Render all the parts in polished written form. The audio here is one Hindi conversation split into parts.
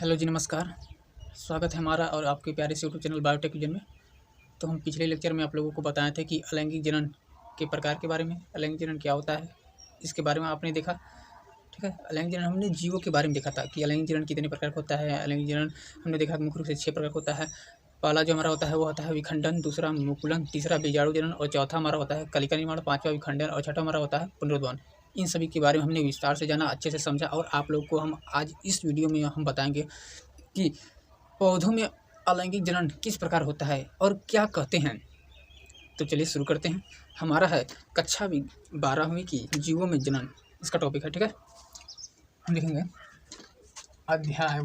हेलो जी, नमस्कार। स्वागत है हमारा और आपके प्यारे से यूट्यूब चैनल बायोटेक विजन में। तो हम पिछले लेक्चर में आप लोगों को बताए थे कि अलैंगिक जनन के प्रकार के बारे में, अलैंगिक जनन क्या होता है, इसके बारे में आपने देखा। ठीक है, अलैंगिक जनन हमने जीवों के बारे में देखा था कि अलैंगिक जनन कितने प्रकार का होता है। अलैंगिक जनन हमने देखा मुख्य रूप से 6 प्रकार का होता है। पहला जो हमारा होता है वो होता है विखंडन, दूसरा मुकुलन, तीसरा बीजाणु जनन और चौथा हमारा होता है कलिका निर्माण, पाँचवा विखंडन और छठा हमारा होता है पुनरुत्पादन। इन सभी के बारे में हमने विस्तार से जाना, अच्छे से समझा और आप लोग को हम आज इस वीडियो में हम बताएंगे कि पौधों में अलैंगिक जनन किस प्रकार होता है और क्या कहते हैं। तो चलिए शुरू करते हैं। हमारा है कक्षा 12वीं की जीवों में जनन, इसका टॉपिक है। ठीक है, हम लिखेंगे अध्याय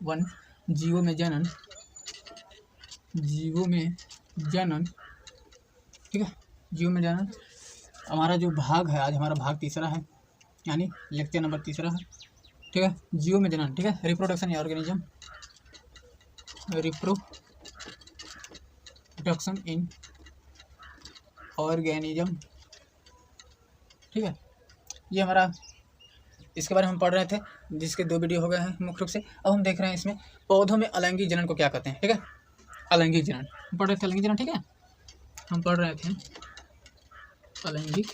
1 जीवों में जनन। ठीक है, जीवों में जनन हमारा जो भाग है, आज हमारा भाग तीसरा है, यानी लेक्चर नंबर तीसरा है। ठीक है, जीवों में जनन। ठीक है, रिप्रोडक्शन या ऑर्गेनिज्म, रिप्रोडक्शन इन ऑर्गेनिज्म। ठीक है, ये हमारा इसके बारे में हम पढ़ रहे थे, जिसके 2 वीडियो हो गए हैं मुख्य रूप से। अब हम देख रहे हैं इसमें पौधों में अलैंगिक जनन को क्या कहते हैं। ठीक है, अलैंगिक जनन हम पढ़ रहे थे, अलैंगिक जनन। ठीक है, हम पढ़ रहे थे अलैंगिक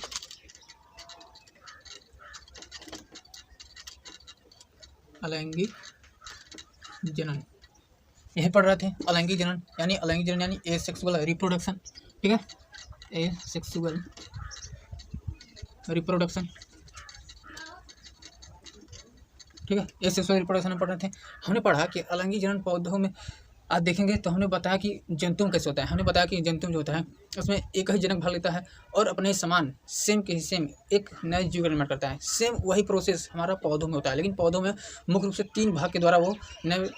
जनन, यही पढ़ रहे थे। अलैंगिक जनन यानी एसेक्सुअल रिप्रोडक्शन। ठीक है, एसेक्सुअल रिप्रोडक्शन। ठीक है, एसेक्सुअल रिप्रोडक्शन हम पढ़ रहे थे। हमने पढ़ा कि अलैंगिक जनन पौधों में आज देखेंगे तो हमने बताया कि जंतुओं कैसे होता है। हमने बताया कि जंतु जो होता है उसमें एक ही जनक भाग लेता है और अपने समान सेम के सेम एक नए जीव का निर्माण करता है। सेम वही प्रोसेस हमारा पौधों में होता है, लेकिन पौधों में मुख्य रूप से 3 भाग के द्वारा वो नए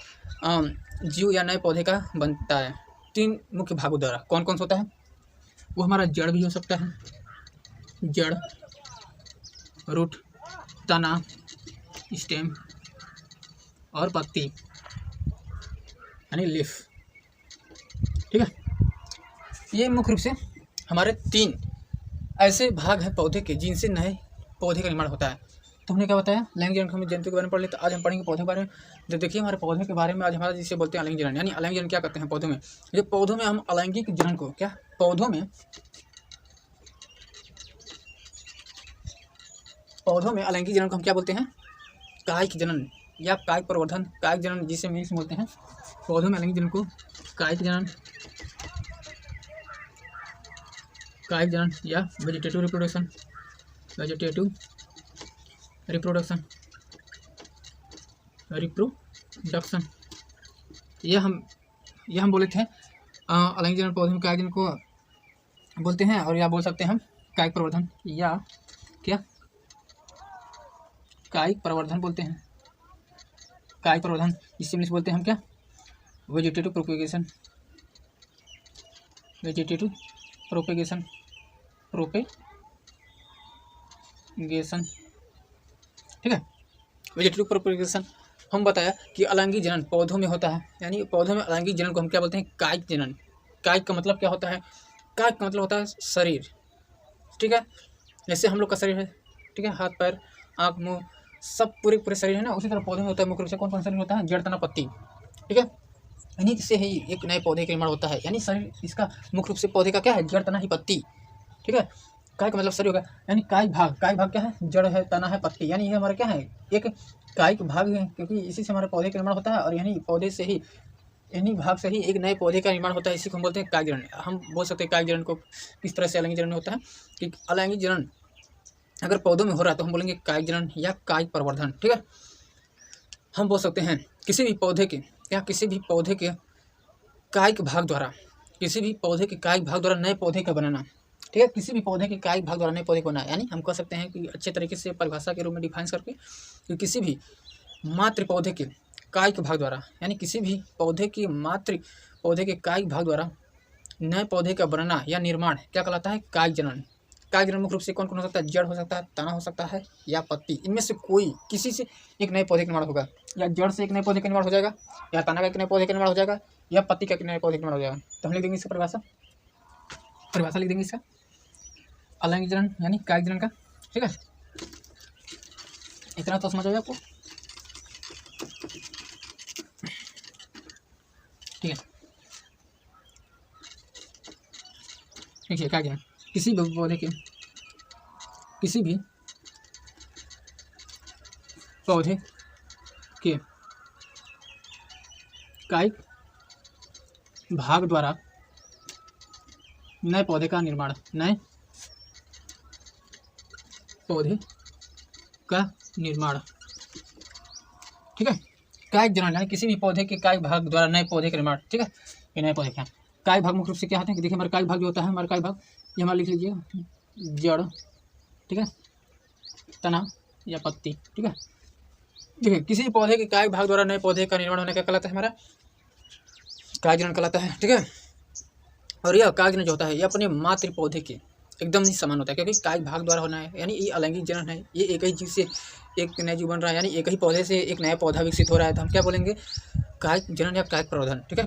जीव या नए पौधे का बनता है। 3 मुख्य भागों द्वारा। कौन कौन सा होता है? वो हमारा जड़ भी हो सकता है, जड़, रूट, तना, स्टेम और पत्ती यानी लीफ। ठीक है, ये मुख्य रूप से हमारे 3 ऐसे भाग हैं पौधे के जिनसे नए पौधे का निर्माण होता है। तो हमने क्या बताया? लैंगिक जनन। हम जंतु के बारे में पढ़ लेते, आज हम पढ़ेंगे पौधे के बारे में। तो देखिए हमारे पौधे के बारे में आज हमारा जिसे बोलते हैं अलैंगिक जनन, यानी अलैंगिक जनन क्या करते हैं पौधों में। जो पौधों में हम अलैंगिक जनन को क्या पौधों में अलैंगिक जनन को हम क्या बोलते हैं? कायिक जनन या कायिक प्रवर्धन, कायिक जनन जिसे इंग्लिश में बोलते हैं। पौधों में अलैंगिक जनन को कायिक जनन या वेजिटेटिव रिप्रोडक्शन ये हम बोले थे। अलैंगिक जनन पौधों में कायिक जनन को बोलते हैं, और या बोल सकते हैं हम कायिक प्रवर्धन या क्या कायिक प्रवर्धन बोलते हैं। कायिक प्रवर्धन जिसे इंग्लिश बोलते हैं हम क्या? Vegetative propagation. ठीक है, वेजिटेटिव प्रोपेगेशन हम बताया कि अलैंगिक जनन पौधों में होता है, यानी पौधों में अलैंगिक जनन को हम क्या बोलते हैं? कायिक जनन। कायिक का मतलब क्या होता है? कायिक का मतलब होता है शरीर। ठीक है, जैसे हम लोग का शरीर है, ठीक है, हाथ पैर आँख मुँह सब पूरे शरीर है ना, उसी तरह पौधे में होता है। मुख्य रूप से कौन कौन शरीर होता है? जड़, तना, पत्ती। ठीक है, इन्हीं से ही एक नए पौधे का निर्माण होता है, यानी शरीर इसका मुख्य रूप से पौधे का क्या है? जड़, तना ही पत्ती। ठीक है, काय का मतलब शरीर होगा, यानी कायिक भाग क्या है? जड़ है, तना है, पत्ती, यानी ये हमारा क्या है? एक कायिक भाग है, क्योंकि इसी से हमारे पौधे का निर्माण होता है और यही पौधे से ही, इन्हीं भाग से ही एक नए पौधे का निर्माण होता है। इसी को हम बोलते हैं कायिक जनन। हम बोल सकते हैं कायिक जनन को किस तरह से अलैंगिक जनन होता है कि अलैंगिक जनन अगर पौधों में हो रहा है तो हम बोलेंगे कायिक जनन या कायिक प्रवर्धन। ठीक है, हम बोल सकते हैं किसी भी पौधे के कायिक भाग द्वारा नए पौधे का बनाना। ठीक है, किसी भी पौधे के कायिक भाग द्वारा नए पौधे को बनाना, यानी हम कह सकते हैं कि अच्छे तरीके से परिभाषा के रूप में डिफाइन करके कि किसी भी मातृ पौधे के कायिक भाग द्वारा, यानी किसी भी पौधे के कायिक भाग द्वारा नए पौधे का बनना या निर्माण क्या कहलाता है? कायिक जनन। कायिक जनन मुख्य रूप से कौन कौन हो सकता है? जड़ हो सकता है, तना हो सकता है या पत्ती। इनमें से कोई किसी से एक नए पौधे का निर्माण होगा, या जड़ से एक नए पौधे का निर्माण हो जाएगा, या तना का एक नए पौधे का निर्माण हो जाएगा, या पत्ती का एक नए पौधे का निर्माण हो जाएगा। तो हम लिख देंगे इसका परिभाषा लिख देंगे इसका अलैंगिक जनन यानी कायिक जनन का। ठीक है, इतना तो समझ आया आपको, ठीक है। देखिए क्या क्या किसी भी पौधे के कायिक भाग द्वारा नए पौधे का निर्माण ठीक है। कायिक जनन यानी किसी भी पौधे के कायिक भाग द्वारा नए पौधे का निर्माण, ठीक है। ये नए पौधे क्या कायिक भाग मुख्य रूप से क्या होते हैं, देखिए हमारा कायिक भाग जो होता है, हमारा कायिक भाग ये हमारा लिख लीजिए, जड़, ठीक है, तना या पत्ती, ठीक है। देखिए किसी भी पौधे के कायिक भाग द्वारा नए पौधे का निर्माण होने का कहलाता है हमारा कायिक जनन कहलाता है, ठीक है। और यह कायिक जनन जो होता है ये अपने मातृ पौधे के एकदम ही समान होता है, क्योंकि कायिक भाग द्वारा होना है, यानी ये अलैंगिक जनन है। ये एक ही जीव से एक नया जीव बन रहा है, यानी एक ही पौधे से एक नया पौधा विकसित हो रहा है, तो हम क्या बोलेंगे, कायिक जनन या कायिक प्रवर्धन, ठीक है।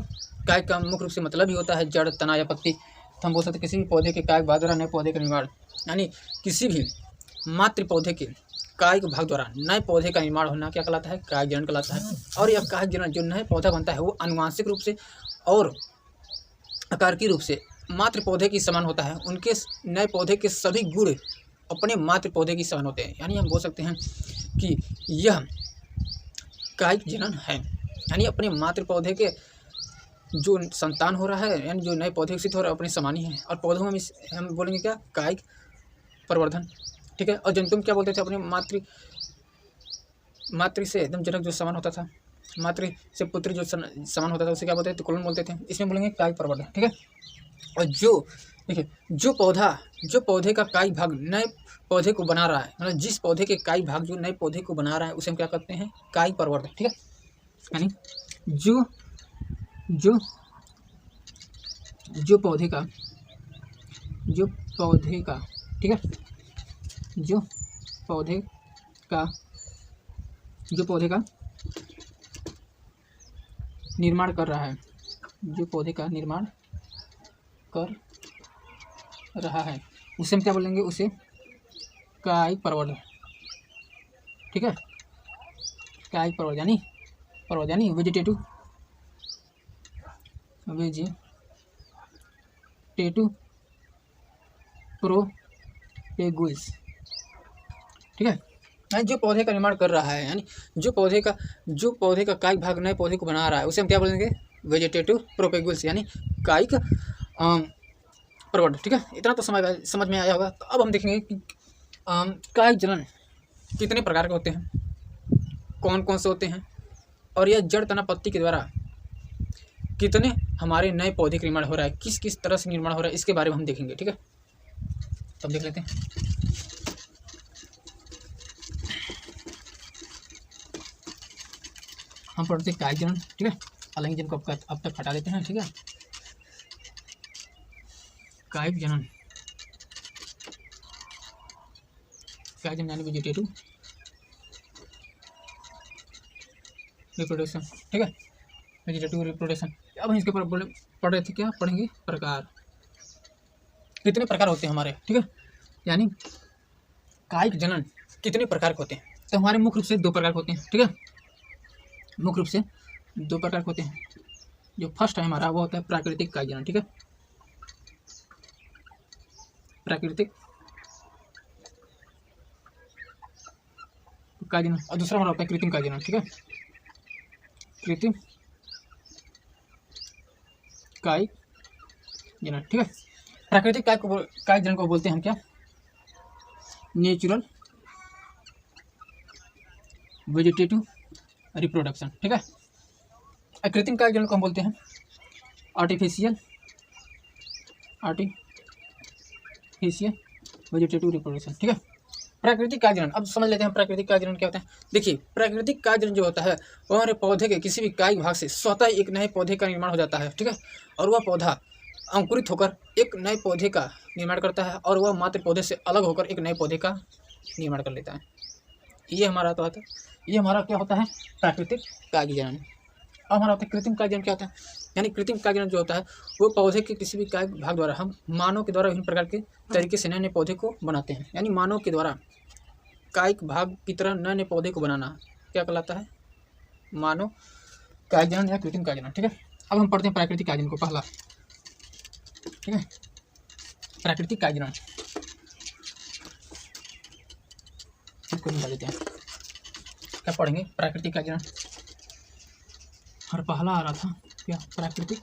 कायिक का मुख्य रूप से मतलब ही होता है जड़, तना या पत्ती। तो हम बोल सकते हैं किसी भी पौधे के कायिक भाग द्वारा नए पौधे का निर्माण, यानी किसी भी मातृ पौधे के कायिक भाग द्वारा नए पौधे का निर्माण होना क्या कहलाता है, कायिक जनन कहलाता है। और यह कायिक जनन जो नए पौधा बनता है वो आनुवांशिक रूप से और आकारिक रूप से मातृ पौधे की समान होता है। उनके नए पौधे के सभी गुण अपने मातृ पौधे की समान होते हैं, यानी हम बोल सकते हैं कि यह कायिक जनन है, यानी अपने मातृ पौधे के जो संतान हो रहा है, यानी जो नए पौधे विकसित हो रहे हैं अपने समान ही है। और पौधों में हम बोलेंगे क्या, कायिक प्रवर्धन, ठीक है। और जंतु में क्या बोलते थे, अपने मातृ से एकदम जनक जो समान होता था, मातृ से पुत्र जो समान होता था उसे क्या बोलते थे, तो कुलन बोलते थे। इसमें बोलेंगे कायिक प्रवर्धन, ठीक है। और जो देखिए जो पौधे का कायिक भाग नए पौधे को बना रहा है, मतलब जिस पौधे के कायिक भाग जो नए पौधे को बना रहा है उसे हम क्या कहते हैं, कायिक प्रवर्धन, ठीक है। यानी जो पौधे का ठीक है, जो पौधे का निर्माण कर रहा है, उसे हम क्या बोलेंगे, उसे कायिक प्रवर्धन, ठीक है। कायिक प्रवर्धन यानी वेजिटेटिव प्रोपेगुल्स, ठीक है। यानी जो पौधे का निर्माण कर रहा है, यानी जो पौधे का कायिक भाग नए पौधे को बना रहा है उसे हम क्या बोलेंगे, वेजिटेटिव प्रोपेगुल्स, यानी कायिक प्रवर्धन, ठीक है। इतना तो समझ में आया होगा। तो अब हम देखेंगे कि कायिक जनन कितने प्रकार के होते हैं, कौन कौन से होते हैं, और यह जड़, तना, पत्ती के द्वारा कितने हमारे नए पौधे का निर्माण हो रहा है, किस किस तरह से निर्माण हो रहा है, इसके बारे में हम देखेंगे, ठीक है। तब देख लेते हैं। हम पढ़ते हैं कायिक जनन, ठीक है। अलैंगिक जनन को अब तक हटा देते हैं, ठीक है। कायिक जनन यानी वेजिटेटिव रिप्रोडक्शन, ठीक है, वेजिटेटिव रिप्रोडक्शन। अब हम इसके ऊपर पढ़ रहे थे, क्या पढ़ेंगे, प्रकार, कितने प्रकार होते हैं हमारे, ठीक है। यानी कायिक जनन कितने प्रकार के होते हैं, तो हमारे मुख्य रूप से 2 प्रकार के होते हैं, ठीक है। मुख्य रूप से 2 प्रकार के होते हैं। जो फर्स्ट है हमारा वो होता है प्राकृतिक कायिक जनन, ठीक है, प्राकृतिक कायिक जनन। और दूसरा हमारा होता है कृत्रिम कायिक जनन, ठीक है, कृत्रिम कायिक जनन, ठीक है। प्राकृतिक कायिक जनन को बोलते हैं हम क्या, नेचुरल वेजिटेटिव रिप्रोडक्शन, ठीक है। कृत्रिम कायिक जनन को हम बोलते हैं आर्टिफिशियल वेजिटेटिव रिप्रोडक्शन, ठीक है। प्राकृतिक कायिक जनन, अब समझ लेते हैं प्राकृतिक कायिक जनन क्या होता है। देखिए प्राकृतिक कायिक जनन जो होता है वो हमारे पौधे के किसी भी कायिक भाग से स्वतः एक नए पौधे का निर्माण हो जाता है, ठीक है। और वह पौधा अंकुरित होकर एक नए पौधे का निर्माण करता है, और वह मातृ पौधे से अलग होकर एक नए पौधे का निर्माण कर लेता है। ये हमारा तो होता है, ये हमारा क्या होता है, प्राकृतिक कायिक जनन। अब हमारा होता है कृत्रिम कायिक जनन, क्या होता है, यानी कृत्रिम कायिक जनन जो होता है वो पौधे के किसी भी कायिक भाग द्वारा हम मानव के द्वारा विभिन्न प्रकार के तरीके से नए नए पौधे को बनाते हैं। यानी मानव के द्वारा कायिक भाग की तरह नए नए पौधे को बनाना क्या कहलाता है? मानव कायिक जनन या कृत्रिम कायिक जनन। ठीक है, अब हम पढ़ते हैं प्राकृतिक कायिक जनन को। पहला, ठीक है, प्राकृतिक कायिक जनन इसको निकाल देते हैं। क्या पढ़ेंगे? प्राकृतिक कायिक जनन। और पहला आ रहा था क्या? प्राकृतिक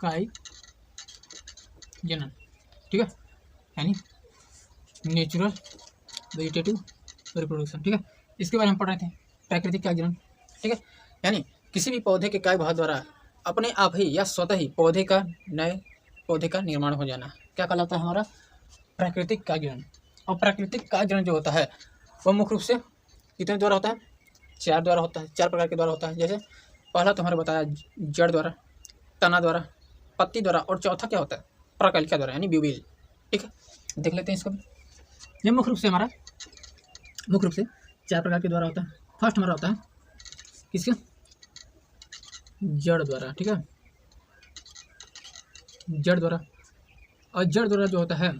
कायिक जनन। ठीक है, यानी नेचुरल वेजिटेटिव रिप्रोडक्शन। ठीक है, इसके बारे में पढ़ रहे थे, प्राकृतिक कायिक जनन। ठीक है, यानी किसी भी पौधे के कायिक भाग द्वारा अपने आप ही या स्वतः ही नए पौधे का निर्माण हो जाना क्या कहलाता है? हमारा प्राकृतिक कायिक जनन। और प्राकृतिक कायिक जनन जो होता है वह मुख्य रूप से कितने द्वारा होता है? 4 द्वारा होता है, 4 प्रकार के द्वारा होता है। जैसे पहला तो हमारा बताया जड़ द्वारा, तना द्वारा, पत्ती द्वारा, और चौथा क्या होता है? प्रकलिका द्वारा यानी ब्यूबिल। ठीक है, देख लेते हैं इसको भी। ये मुख्य रूप से 4 प्रकार के द्वारा होता है। फर्स्ट हमारा होता है किसके? जड़ द्वारा। ठीक है, जड़ द्वारा। और जड़ द्वारा जो होता है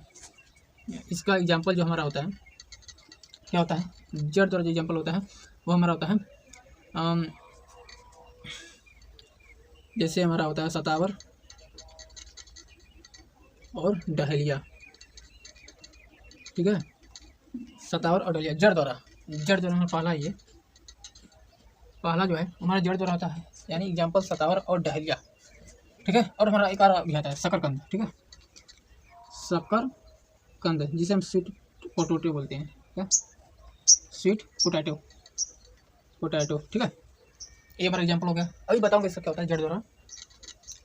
इसका एग्जाम्पल जो हमारा होता है क्या होता है? जड़ द्वारा जो एग्जाम्पल होता है वो हमारा होता है जैसे हमारा होता है सतावर और डहेलिया। ठीक है, सतावर और डहेलिया जड़ द्वारा हमारा पहला जो है हमारा जड़ द्वारा होता है, यानी एग्जाम्पल सतावर और डहेलिया। ठीक है, और हमारा एक और भी आता है शकरकंद। ठीक है, शकरकंद जिसे हम स्वीट पोटैटो बोलते हैं। क्या? Sweet potato. ठीक है, ये हमारा एग्जाम्पल हो गया। अभी बताऊंगा इसका क्या होता है जड़ द्वारा।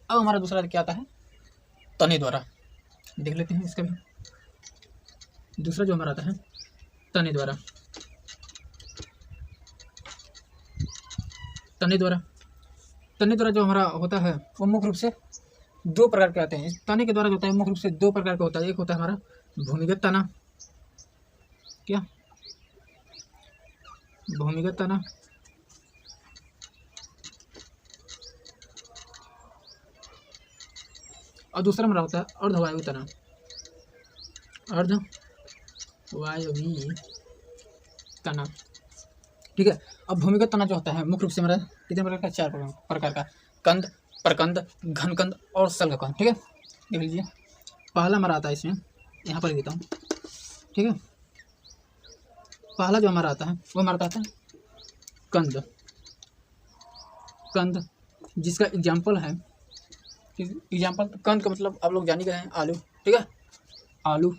अब हमारा दूसरा क्या आता है? तने द्वारा। देख लेते हैं इसका भी। दूसरा जो हमारा आता है तने द्वारा। तने द्वारा जो हमारा होता है वो मुख्य रूप से 2 प्रकार के आते हैं। इस तने के द्वारा जो होता है मुख्य रूप से 2 प्रकार का होता है। एक होता है हमारा भूमिगत तना। क्या? भूमिगत तना। और दूसरा हमारा होता है अर्धवायु तना। अर्धवायवी तना। ठीक है, अब भूमिगत तना जो होता है मुख्य रूप से हमारा कितने प्रकार का? 4 प्रकार का। कंद, प्रकंद, घनकंद और सल्गकंद। ठीक है, देख लीजिए। पहला हमारा आता है इसमें, यहाँ पर देता हूँ। ठीक है, पहला जो हमारा आता है वो हमारा आता है कंद, जिसका एग्जाम्पल है कंद का मतलब आप लोग जान ही गए हैं, आलू। ठीक है, आलू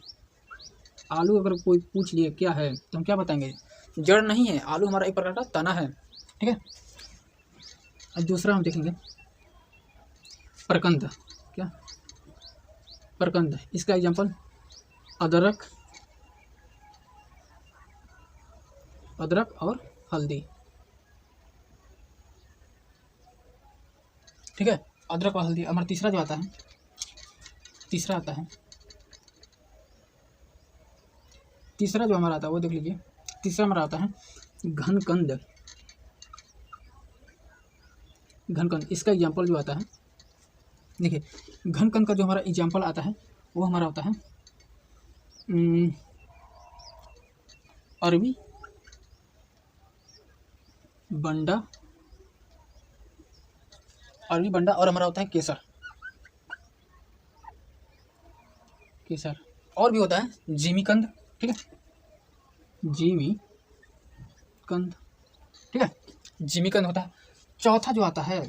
अगर कोई पूछ लिए क्या है तो हम क्या बताएंगे? जड़ नहीं है, आलू हमारा एक प्रकार का तना है। ठीक है, अब दूसरा हम देखेंगे प्रकंद। क्या? प्रकंद, इसका एग्जाम्पल अदरक और हल्दी। ठीक है, अदरक और हल्दी। हमारा तीसरा जो आता है तीसरा जो हमारा आता है वो देख लीजिए। तीसरा हमारा आता है घनकंद। इसका एग्जाम्पल जो आता है, देखिए घनकंद का जो हमारा एग्जाम्पल आता है वो हमारा होता है अरबी बंडा और हमारा होता है केसर। और भी होता है जिमीकंद। ठीक है, जिमीकंद। ठीक है, जिमीकंद होता है। चौथा जो आता है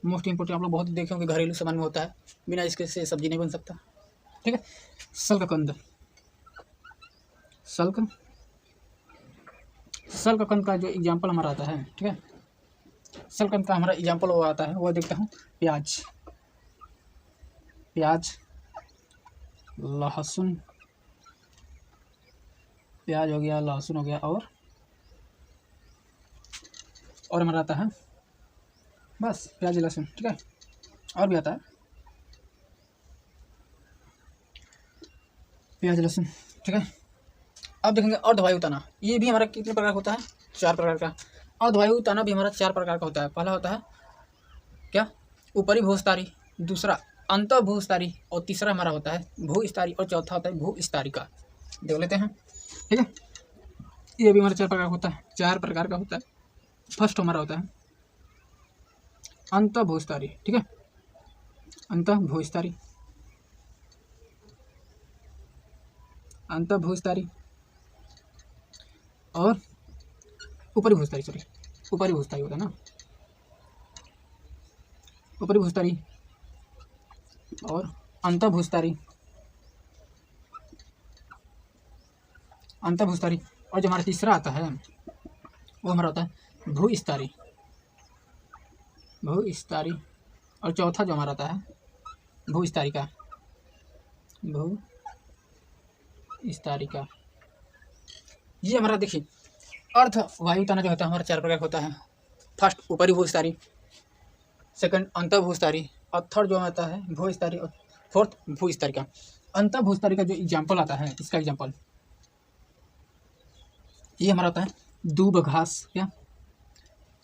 मोस्ट इम्पोर्टेंट, आप लोग बहुत देखे होंगे घरेलू सामान में होता है, बिना इसके से सब्जी नहीं बन सकता। ठीक है, सल्गकंद का जो एग्जाम्पल हमारा आता है। ठीक है, सल्गकंद का हमारा एग्जाम्पल वो आता है, वो देखता हूँ प्याज, लहसुन। प्याज हो गया, लहसुन हो गया, और हमारा आता है बस प्याज लहसुन। ठीक है, और भी आता है प्याज लहसुन। ठीक है, अब देखेंगे अर्धवायु तना। ये भी हमारा कितने प्रकार होता है? 4 प्रकार का। अर्धवायु तना भी हमारा 4 प्रकार का होता है। पहला होता है क्या? ऊपरी भोजतारी। दूसरा अंत भूस्तारी, और तीसरा हमारा होता है भूस्तारी, और चौथा होता है भूस्तारिका। देख लेते हैं, ठीक है। ये भी हमारा 4 प्रकार होता है, 4 प्रकार का होता है। फर्स्ट हमारा होता है अंत भूस्तारी, ठीक है, अंत भूस्तारी, अंत भूस्तारी और ऊपरी भूस्तारी, सॉरी ऊपरी भूस्तारी होता है ना, ऊपरी भूस्तारी और अंत भूस्तारी, अंत भूस्तारी। और जो हमारा तीसरा आता है वो हमारा होता है भूस्तारी, भूस्तारी। और चौथा जो हमारा आता है भूस्तारिका, भूस्तारिका। ये हमारा देखिए अर्ध वायु तना जो होता है हमारा 4 प्रकार होता है। फर्स्ट ऊपरी भूस्तारी, सेकंड अंत भूस्तारी, और थर्ड जो आता है भूस्तारी, और फोर्थ भूस्तारिका। अंत भूस्तारी का जो एग्जाम्पल आता है, इसका एग्जाम्पल ये हमारा आता है दूब घास। क्या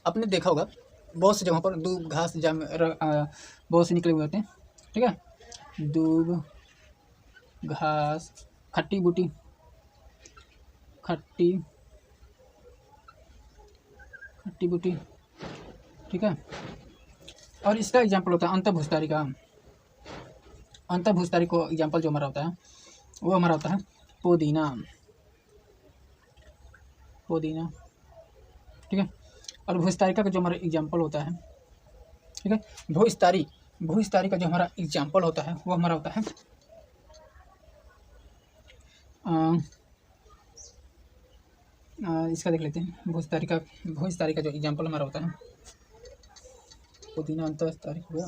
आपने देखा होगा बहुत सी जगहों पर दूब घास बहुत से निकले हुए होते हैं, ठीक है। दूब घास, खट्टी बूटी, खट्टी बूटी, ठीक है। और इसका एग्जाम्पल होता है अंत भूस्तारी का। अंत भूस्तारी को एग्जाम्पल जो हमारा होता है वो हमारा होता है पुदीना, पुदीना, ठीक है। और भूस्तारिका का जो हमारा एग्जाम्पल होता है, ठीक है, भूस्तारी, भूस्तारी का जो हमारा एग्जाम्पल होता है वो हमारा होता है इसका देख लेते हैं। भूस्तारिका, भूस्तारिका जो एग्जाम्पल हमारा होता है पुदीना, अंतस्तारी हुआ।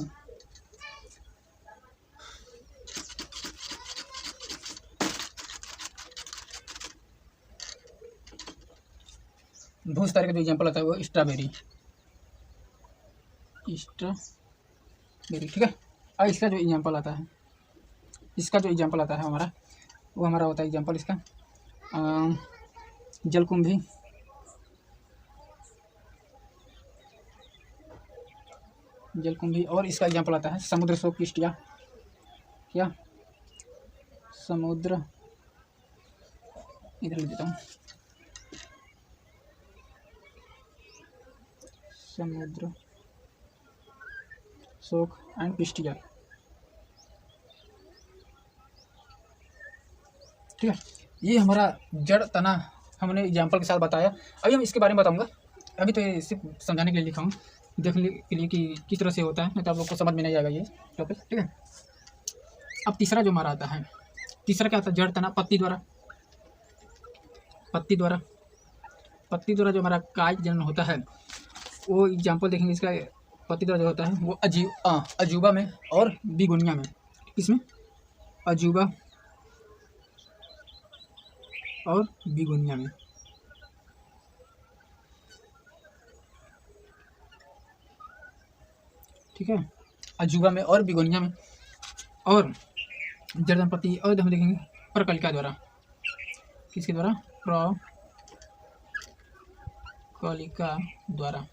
भूस्तारी का जो एग्जाम्पल होता है वो स्ट्रॉबेरी, स्ट्रॉबेरी, ठीक है। और इसका जो एग्जाम्पल आता है, इसका जो एग्जाम्पल आता है हमारा वो हमारा होता है एग्जाम्पल इसका जलकुंभी, जलकुंभी। और इसका एग्जाम्पल आता है समुद्र सोकिष्टिया, क्या समुद्र, इधर लिख देता हूँ, समुद्र शोक एंड पिस्टिया, ठीक है। ये हमारा जड़ तना हमने एग्जाम्पल के साथ बताया। अभी हम इसके बारे में बताऊंगा, अभी तो ये सिर्फ समझाने के लिए लिखा हूँ, देखने के लिए कि किस तरह से होता है, नहीं तो आप लोग को समझ में नहीं आएगा ये टॉपिक, ठीक है। अब तीसरा जो हमारा आता है, तीसरा क्या आता है जड़ तना पत्ती द्वारा, पत्ती द्वारा, पत्ती द्वारा जो हमारा काई जनन होता है वो एग्जाम्पल देखेंगे इसका। पत्ती द्वारा जो होता है वो अजूबा में और बिगुनिया में, इसमें अजूबा और बिगुनिया में, ठीक है, अजूबा में और बिगुनिया में। और जड़पति और हम देखेंगे प्रकलिका द्वारा, किसके द्वारा, प्रकलिका द्वारा।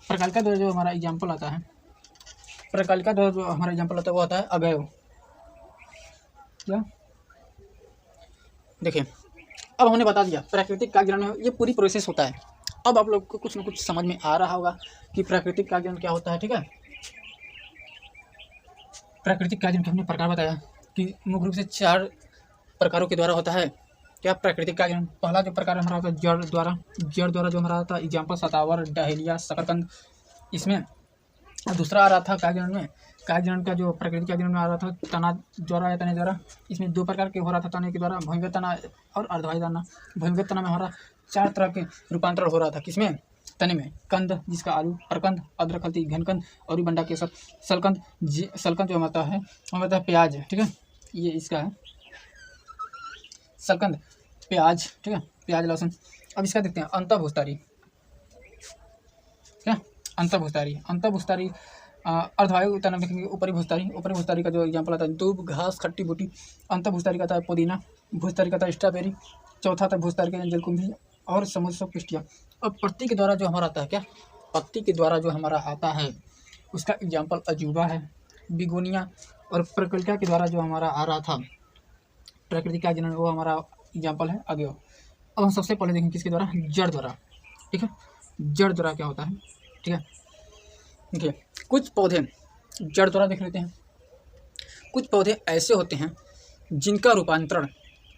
प्रकलिका द्वारा जो हमारा एग्जाम्पल आता है, प्रकलिका द्वारा जो हमारा एग्जाम्पल आता है वो आता है अवयव। क्या देखिए अब हमने बता दिया प्राकृतिक काक जनन में ये पूरी प्रोसेस होता है। अब आप लोग को कुछ ना कुछ समझ में आ रहा होगा कि प्राकृतिक काक जनन क्या होता है, ठीक है। प्राकृतिक काक जनन के हमने प्रकार बताया कि मुख्य रूप से 4 प्रकारों के द्वारा होता है। क्या प्राकृतिक काक जनन, पहला जो प्रकार हमारा होता है जड़ द्वारा, जड़ द्वारा जो हमारा था एग्जाम्पल सतावर, डहेलिया, शकरकंद, इसमें। और दूसरा आ रहा था काक जनन में, काक जनन का जो प्राकृतिक काक जनन में आ रहा था तना द्वारा या तने द्वारा। इसमें 2 प्रकार के हो रहा था तने के द्वारा, भूमिगत तना और अर्धवाही तना। भूमिगत तना में हमारा 4 तरह के रूपांतरण हो रहा था, किसमें, तने में, कंद जिसका आलू, प्रकंद, अदरक, हल्दी, घनकंद और बंडा केसर, सलकंद, सलकंद जो होता है वो होता है प्याज, ठीक है, ये इसका है सलकंद, प्याज, ठीक है, प्याज लहसुन। अब इसका देखते हैं अंतःभूस्तारी, क्या अंतःभूस्तारी, अंतःभूस्तारी अर्धवायु तना देखेंगे, ऊपरी भूस्तारी, ऊपरी भूस्तारी का जो एग्जाम्पल आता है दूब घास खट्टी बूटी। अंतःभूस्तारी का था पुदीना, भूस्तारी का था स्ट्रॉबेरी, चौथा था भूस्तारी का जलकुंभी और समुद्र पिस्टिया। अब पत्ती के द्वारा जो हमारा आता है, क्या पत्ती के द्वारा जो हमारा आता है उसका एग्जाम्पल अजूबा है, बिगोनिया और प्रकृति के द्वारा जो हमारा आ रहा था प्रकृति का जनन, वो हमारा एग्जाम्पल है आगे। अब हम सबसे पहले देखेंगे किसके द्वारा, जड़ द्वारा। ठीक है, जड़ द्वारा क्या होता है। ठीक है, देखिए कुछ पौधे जड़ द्वारा देख लेते हैं। कुछ पौधे ऐसे होते हैं जिनका रूपांतरण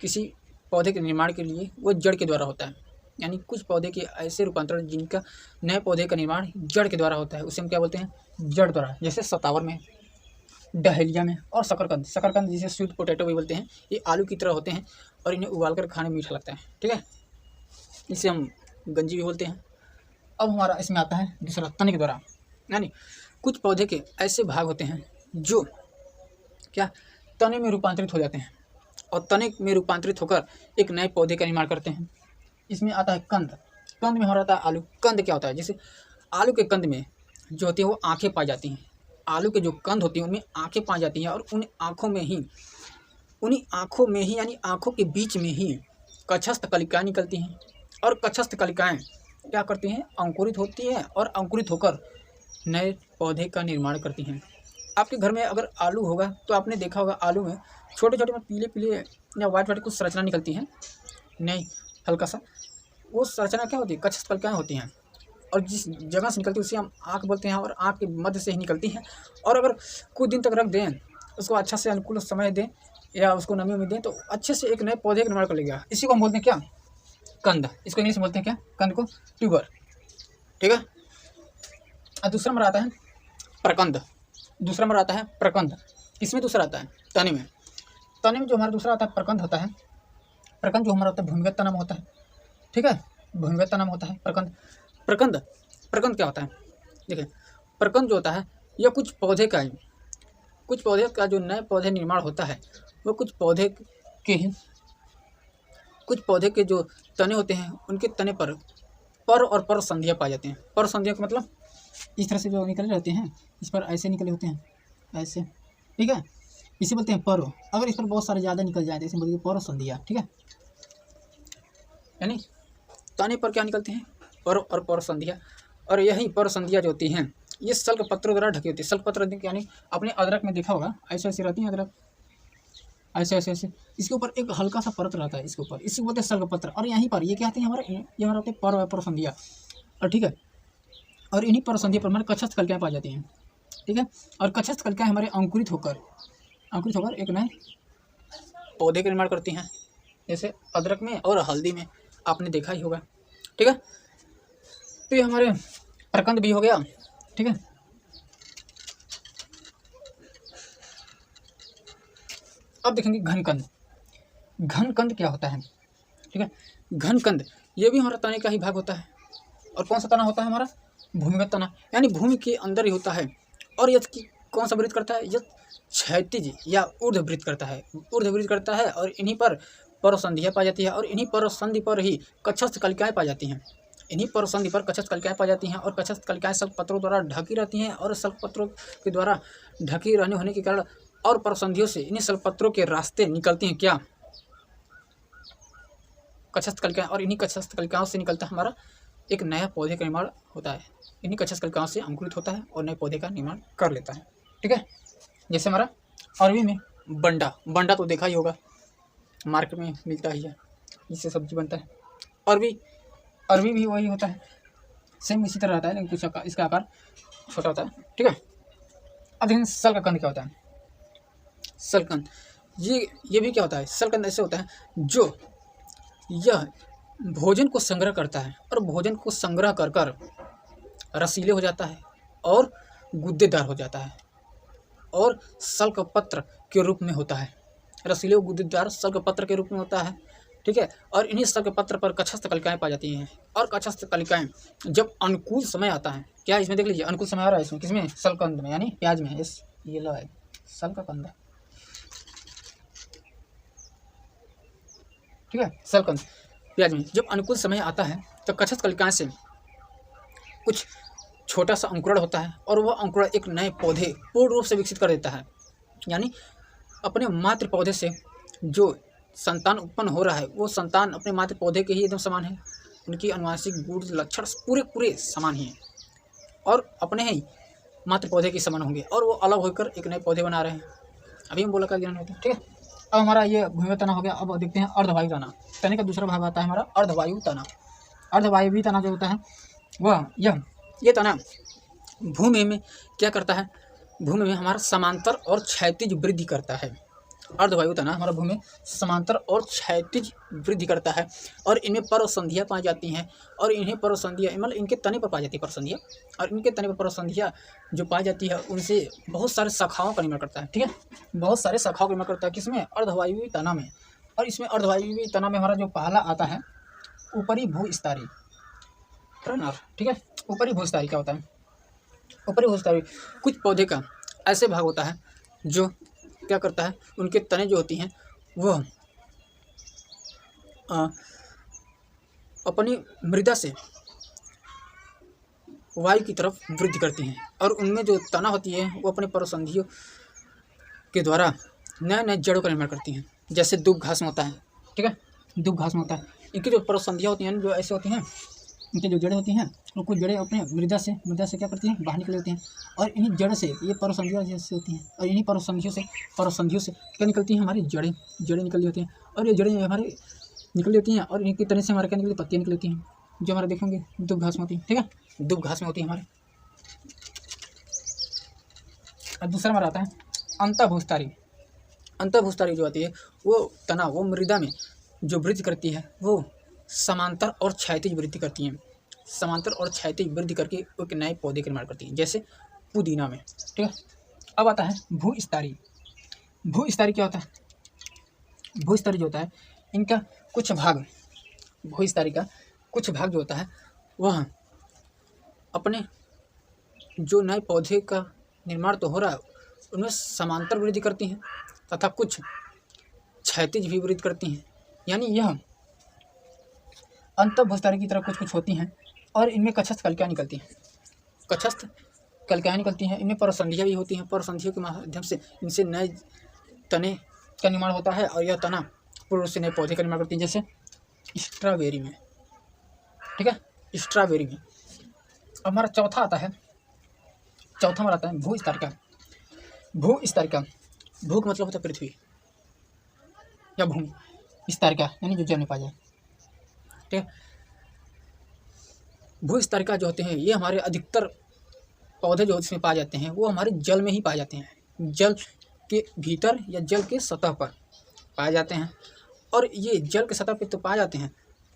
किसी पौधे के निर्माण के लिए वो जड़ के द्वारा होता है। यानी कुछ पौधे के ऐसे रूपांतरण जिनका नए पौधे का निर्माण जड़ के द्वारा होता है, उसे हम क्या बोलते हैं, जड़ द्वारा। जैसे सतावर में, डहेलिया में और शकरकंद। शकरकंद जिसे स्वीट पोटैटो भी बोलते हैं, ये आलू की तरह होते हैं और इन्हें उबालकर खाने में मीठा लगता है। ठीक है, इसे हम गंजी भी बोलते हैं। अब हमारा इसमें आता है दूसरा, तने के द्वारा। यानी कुछ पौधे के ऐसे भाग होते हैं जो क्या तने में रूपांतरित हो जाते हैं और तने में रूपांतरित होकर एक नए पौधे का निर्माण करते हैं। इसमें आता है कंद। कंद में हमारा आता है आलू। कंद क्या होता है, जैसे आलू के कंद में जो होती है वो आँखें पाई जाती हैं। आलू के जो कंद होती हैं उनमें आँखें पाई जाती हैं और उन्हीं आँखों में ही यानी आँखों के बीच में ही कक्षस्थ कलिकाएँ निकलती हैं और कक्षस्थ कलिकाएँ क्या करती हैं, अंकुरित होती हैं और अंकुरित होकर नए पौधे का निर्माण करती हैं। आपके घर में अगर आलू होगा तो आपने देखा होगा आलू में छोटे छोटे में पीले पीले या वाइट वाइट कुछ संरचना निकलती है, नहीं हल्का सा, वो संरचना क्या होती है, कक्षस्थ कलिकाएँ होती हैं और जिस जगह से निकलती है उसे हम आँख बोलते हैं और आँख के मध्य से ही निकलती हैं। और अगर कुछ दिन तक रख दें, उसको अच्छा से अनुकूल समय दें या उसको नमी में दें तो अच्छे से एक नए पौधे का निर्माण कर लेगा। इसी को हम बोलते हैं क्या, कंद। इसको इंग्लिश में बोलते हैं क्या, कंद को ट्यूबर। ठीक है, और दूसरा नंबर आता है प्रकंद। दूसरा नंबर आता है प्रकंद। इसमें दूसरा आता है तने में। तने में जो हमारा दूसरा आता है प्रकंद होता है। प्रकंद जो हमारा होता है भूमिगत तना में होता है। ठीक है, भूमिगत तना में होता है प्रकंद। प्रकंद क्या होता है, देखिए प्रकंद जो होता है यह कुछ पौधे का जो नए पौधे निर्माण होता है वो कुछ पौधे के जो तने होते हैं उनके तने पर और पर संधियाँ पाई जाती हैं। पर संधियाँ का मतलब इस तरह से जो निकले रहते हैं, इस पर ऐसे निकले होते हैं, ऐसे। ठीक है, इसे बोलते हैं पर। अगर इस पर बहुत सारे ज़्यादा निकल जाए तो इसे बोलते हैं पर संधियाँ। ठीक है, यानी तने पर क्या निकलते हैं, पर और पर संधियाँ। और यही पर संधियाँ जो होती हैं ये सल्क पत्रों द्वारा ढकी होती है। सल्क पत्र यानी अपने अदरक में देखा होगा, ऐसे ऐसे रहती है अदरक, ऐसे ऐसे ऐसे, इसके ऊपर एक हल्का सा परत रहता है, इसके ऊपर, इसी बोलते हैं सल्क पत्र। और यहीं पर ये क्या आते हैं हमारे, ये हमारे होते हैं पर और पर संधियाँ। और ठीक है, और इन्हीं पर संधियों पर हमारे कक्षस्थ कलिकाएँ पाई जाती हैं। ठीक है, और कक्षस्थ कलिकाएँ हमारे अंकुरित होकर एक नए पौधे का निर्माण करती हैं, जैसे अदरक में और हल्दी में आपने देखा ही होगा। ठीक है, तो ये हमारे प्रकंद भी हो गया। ठीक है, अब देखेंगे घनकंद। घनकंद क्या होता है। ठीक है, घनकंद ये भी हमारा तने का ही भाग होता है। और कौन सा तना होता है हमारा, भूमिगत तना, यानी भूमि के अंदर ही होता है। और यह कौन सा वृत्त करता है, यह क्षैतिज या ऊर्ध्ववृत्त करता है, ऊर्ध्ववृत्त करता है। और इन्हीं पर संधियाँ पाई जाती है और इन्हीं पर संधि पर ही कक्षस्थ कलिकाएँ पाई जाती हैं। इन्हीं पर संधि पर कक्षस्थ कलिकाएँ पाई जाती हैं और कक्षस्थ कलिकाएँ सल्क पत्रों द्वारा ढकी रहती हैं। और सल्क पत्रों के द्वारा ढकी होने के कारण और परसंधियों से इन्हीं सल्क पत्रों के रास्ते निकलती हैं क्या, कक्षस्थ कलिकाएँ। और इन्हीं कक्षस्थ कलिकाओं से निकलता हमारा एक नया पौधे का निर्माण होता है। इन्हीं कक्षस्थ कलिकाओं से अंकुरित होता है और नए पौधे का निर्माण कर लेता है। ठीक है, जैसे हमारा अरवी में बंडा तो देखा ही होगा, मार्केट में मिलता ही है, जिससे सब्जी बनता है। अरवी भी वही होता है, सेम इसी तरह रहता है, लेकिन कुछ इसका आकार छोटा होता है। ठीक है, अब देखें सल्ककंद क्या होता है। सल्ककंद ये भी क्या होता है, सल्ककंद ऐसे होता है जो यह भोजन को संग्रह करता है और भोजन को संग्रह कर रसीले हो जाता है और गुद्देदार हो जाता है और सल्क पत्र के रूप में होता है। रसीले और गुद्देदार सल्क पत्र के रूप में होता है। ठीक है, और इन्हीं सल्क पत्र पर कक्षस्थ कलिकाएँ पाई जाती हैं। और कक्षस्थ कलिकाएँ जब अनुकूल समय आता है, क्या इसमें देख लीजिए अनुकूल समय आ रहा है इसमें, किसमें, सल्ककंद में, यानी प्याज में। ये लो है सल्ककंद। ठीक है, सल्ककंद प्याज में जब अनुकूल समय आता है तो कक्षस्थ कलिकाएँ से कुछ छोटा सा अंकुरण होता है और वह अंकुरण एक नए पौधे पूर्ण रूप से विकसित कर देता है। यानी अपने मातृ पौधे से जो संतान उत्पन्न हो रहा है वो संतान अपने मातृ पौधे के ही एकदम समान है। उनकी अनुवांशिक गुण लक्षण पूरे समान ही हैं और अपने ही मात्र पौधे के समान होंगे और वो अलग होकर एक नए पौधे बना रहे हैं। अभी हम बोला का गिरहण होता है, ठीक है। अब हमारा ये भूमि तना हो गया। अब देखते हैं अर्धवायु तना। तने का दूसरा भाग आता है हमारा अर्धवायु तना। अर्धवायु तना जो होता है वह ये तना भूमि में क्या करता है, भूमि में हमारा समांतर और क्षैतिज वृद्धि करता है। अर्धवायु तना हमारा भूमि में समांतर और क्षैतिज वृद्धि करता है और इनमें पर्वसंधियाँ पाई जाती हैं और इन्हें पर्वसंधियाँ मतलब इनके तने पर पाई जाती है पर्वसंधियाँ, और इनके तने पर पर्वसंधियाँ जो पाई जाती है उनसे बहुत सारे शाखाओं का निर्माण करता है, ठीक है। बहुत सारे शाखाओं का निर्माण करता है किसमें, अर्धवायु तना में। और इसमें अर्धवायु तना में हमारा जो पहला आता है ऊपरी भूस्तरीय, ठीक है। ऊपरी भूस्तरीय क्या होता है, ऊपरी भूस्तरीय कुछ पौधे का ऐसे भाग होता है जो क्या करता है, उनके तने जो होती हैं वह अपनी मृदा से वायु की तरफ वृद्धि करती हैं और उनमें जो तना होती है वो अपने पर्वसंधियों के द्वारा नए नए जड़ों का निर्माण करती हैं। जैसे दूब घास में होता है, ठीक है, दूब घास में होता है। इनकी जो पर्वसंधियाँ होती हैं जो ऐसे होती हैं, इनकी जो जड़ें होती हैं वो कुछ जड़ें अपने मृदा से क्या करती हैं, बाहर निकल होती हैं और इन्हीं जड़ से ये पर्वसंधियाँ जैसे होती हैं और इन्हीं पर्वसंधियों से क्या निकलती हैं, हमारी जड़ें निकली होती हैं और ये जड़ें हमारी निकली होती हैं और इनके तने से हमारे क्या निकली, पत्तियाँ निकली होती हैं जो हमारे देखेंगे दूब घास में होती है, ठीक है, दूब घास में होती है हमारे। और दूसरा हमारा आता है अंतःभूस्थारी। अंतःभूस्थारी जो आती है वो तना वो मृदा में जो वृद्धि करती है वो समांतर और क्षैतिज वृद्धि करती हैं, समांतर और क्षैतिज वृद्धि करके एक नए पौधे का निर्माण करती हैं, जैसे पुदीना में, ठीक है। अब आता है भूस्तरीय। भूस्तरीय क्या होता है, भूस्तरीय जो होता है इनका कुछ भाग, भूस्तरीय का कुछ भाग जो होता है वह अपने जो नए पौधे का निर्माण तो हो रहा है उनमें समांतर वृद्धि करती हैं तथा कुछ क्षैतिज भी वृद्धि करती हैं। यानी यह अंतःभूस्थारी की तरह कुछ होती हैं और इनमें कक्षस्थ कलिकाएँ निकलती हैं, कक्षस्थ कलिकाएँ निकलती हैं। इनमें पर्वसंधियाँ भी होती हैं, पर्वसंधियों के माध्यम से इनसे नए तने का निर्माण होता है और यह तना पूर्व से नए पौधे का निर्माण करती हैं, जैसे स्ट्रॉबेरी में, ठीक है, स्ट्रॉबेरी में। अब हमारा चौथा आता है, चौथा हमारा आता है भूस्तरीय। भूस्तरीय, भू का मतलब होता है पृथ्वी या भूमि, स्तरीय यानी जो जल में पाया जाए, ठीक है। भूस्तरीय जो होते हैं ये हमारे अधिकतर पौधे जो इसमें पाए जाते हैं वो हमारे जल में ही पाए जाते हैं, जल के भीतर या जल के सतह पर पाए जाते हैं और ये जल के सतह पर तो पाए जाते हैं